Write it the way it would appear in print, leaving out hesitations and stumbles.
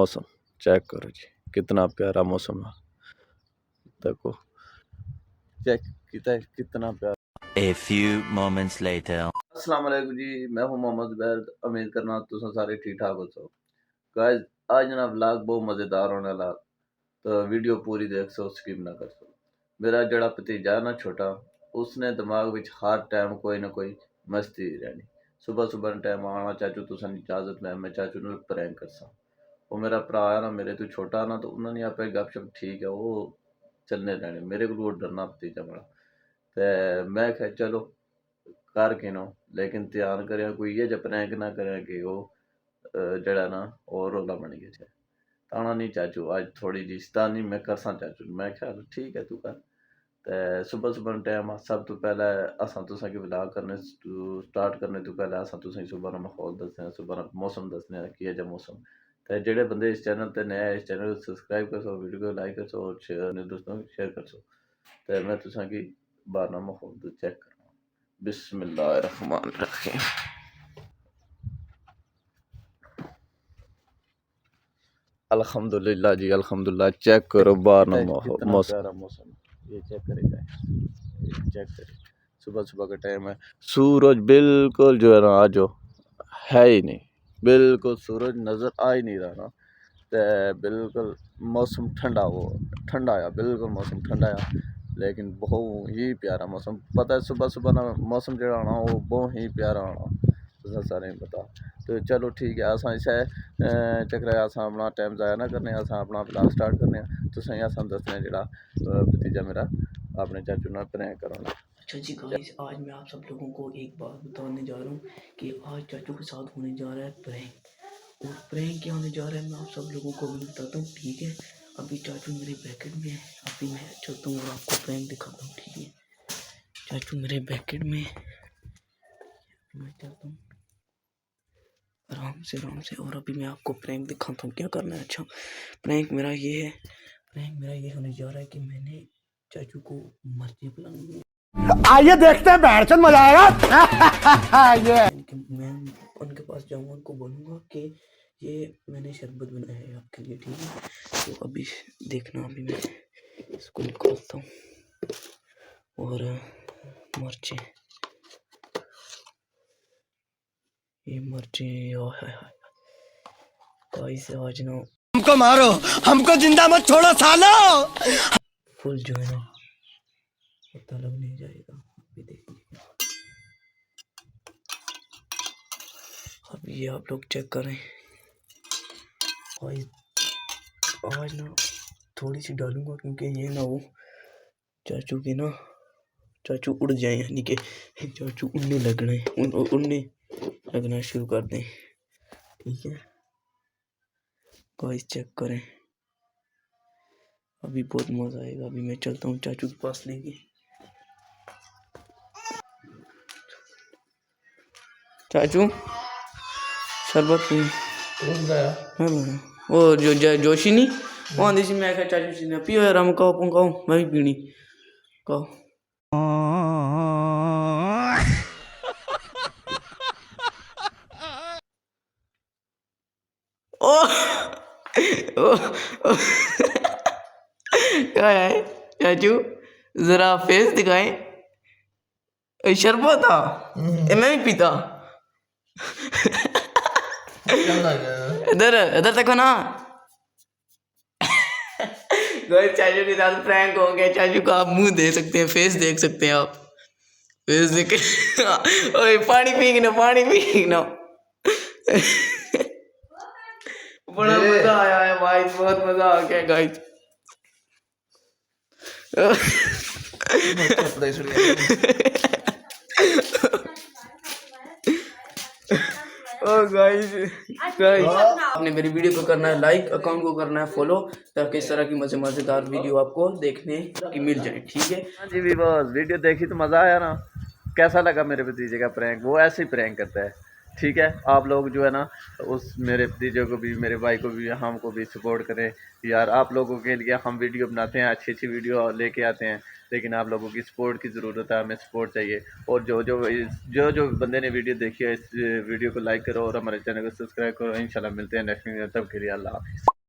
मौसम चेक करो जी, कितना प्यारा मौसम है। देखो चेक कितना प्यारा। A few moments later. अस्सलाम वालेकुम जी, मैं हूं मोहम्मद बैर। उम्मीद करना तुम सारे ठीक ठाक हो। सो गाइस, आज ना व्लॉग बहुत मजेदार होने वाला, तो वीडियो पूरी देख सो, स्किप ना कर सो। मेरा जड़ा भतीजा है ना छोटा, उसने दिमाग विच हर टाइम कोई ना कोई मस्ती रहनी। सुबह सुबह टाइम आना, चाचू तुसन इजाजत मैं चाचू ਨੂੰ प्रैंक करसा। वो मेरा भरा है ना, मेरे तो छोटा ना, तो उन्होंने आप गपशप ठीक है वो चलने रहने। मेरे को डरना भतीजा बड़ा, ते मैं क्या चलो कर के नो, लेकिन ध्यान करें कोई ये जब प्रैंक ना करें कि वो जड़ा ना और रोला बन गया। ताना नहीं चाचू, आज थोड़ी जी शैतानी मैं करसा चाचू। मैं ख्याल ठीक है तू कर। ते सुबह सुबह टाइम सब तो पहले असां तुसां की व्लॉग करने स्टार्ट करने तो पहले असां तुसां सुबह का माहौल दसने, सुबह मौसम दसने कि जब मौसम। ते जेड़े बंदे इस चैनल ते नए, इस चैनल को सब्सक्राइब कर सो, वीडियो को लाइक कर सो और शेयर दोस्तों शेयर कर सो। ते मैं तुसां की बारना माहौल चेक कर। बिस्मिल्लाहिर्रहमानिर्रहीम। अल्हम्दुलिल्लाह जी, अल्हम्दुलिल्लाह। चेक करो बाहर ना मौसम, ये चेक करेगा, ये चेक करें। सुबह सुबह का टाइम है, सूरज बिल्कुल जो है ना आज है ही नहीं, बिल्कुल सूरज नज़र आ ही नहीं रहा ना। ते बिल्कुल मौसम ठंडा, वो ठंडा आया, बिल्कुल मौसम ठंडा आया, लेकिन बहुत ही प्यारा मौसम। पता है सुबह सुबह ना मौसम जो आना वो बहुत ही प्यारा आना, तो सारे पता। तो चलो ठीक है, असा इसे चक्कर अस अपना टाइम ज़ाया ना करने, अस अपना ब्लॉग स्टार्ट करने। तो सही अस दसने जो भतीजा मेरा अपने चाचू ना प्रैंक कराना। अच्छा जी गाइस, आज मैं आप सब लोगों को एक बात बताने जा रहा हूँ कि आज चाचू के साथ होने जा रहा है प्रैंक। और प्रैंक क्या होने जा रहा है मैं आप सब लोगों को भी बताता हूँ, ठीक है। अभी चाचू मेरे बैकेट में है, अभी मैं चलता हूँ और आपको प्रैंक दिखाता हूँ, ठीक है। चाचू मेरे बैकेट में, मैं चलता हूँ आराम से और अभी मैं आपको प्रैंक दिखाता हूँ क्या करना है। अच्छा, प्रैंक मेरा ये है, प्रैंक मेरा ये होने जा रहा है कि मैंने चाचू को मर्ची पिलानी। आइए देखते हैं, बैठ मजा आएगा। ये मैं उनके पास जाऊंगा, उनको बोलूंगा कि ये मैंने शरबत बनाया है आपके लिए, ठीक है। तो अभी देखना, अभी मैं इसको निकालता हूँ और मिर्चें, ये मिर्चें गाइस आज ना हमको मारो, हमको जिंदा मत छोड़ो सालो। फुल जो है ना पता लग नहीं जाएगा। अभी देखिए, अब ये आप लोग चेक करें। आज ना थोड़ी सी डालूंगा क्योंकि ये ना वो चाचू के ना चाचू उड़ जाए, यानी कि चाचू उड़ने लगना शुरू कर दें, ठीक है। गाइस चेक करें, अभी बहुत मजा आएगा। अभी मैं चलता हूँ चाचू के पास लेके। चाचू शरबत पी वो जो जोशी नहीं वो आंधी सी, मैं चाचू सी ने पियो यार, हम कहो मैं भी पीनी कहो। ओ क्या है चाचू, जरा फेस दिखाएं। शरबत था, मैं भी पीता। इधर इधर देखो ना। चाचू के साथ प्रैंक हो गया। चाचू का आप मुंह देख सकते हैं, फेस देख सकते हैं आप, फेस देख के। ओए पानी पी ना। बड़ा मजा आया है भाई, बहुत मजा आ गया गाइस। आपने मेरी वीडियो को करना है लाइक, अकाउंट को करना है फॉलो, ताकि इस तरह की मजेदार वीडियो आपको देखने की मिल जाए, ठीक है। हाँ जी बस वीडियो देखी तो मज़ा आया ना। कैसा लगा मेरे भतीजे का प्रैंक? वो ऐसे ही प्रैंक करता है, ठीक है, आप लोग जो है ना उस मेरे भतीजे को भी, मेरे भाई को भी, हमको भी सपोर्ट करें यार। आप लोगों के लिए हम वीडियो बनाते हैं, अच्छी अच्छी वीडियो लेके आते हैं, लेकिन आप लोगों की सपोर्ट की ज़रूरत है, हमें सपोर्ट चाहिए। और जो बंदे ने वीडियो देखी है, इस वीडियो को लाइक करो और हमारे चैनल को सब्सक्राइब करो। इंशाल्लाह मिलते हैं नेक्स्ट वीडियो, तब के लिए अल्लाह हाफ़िज़।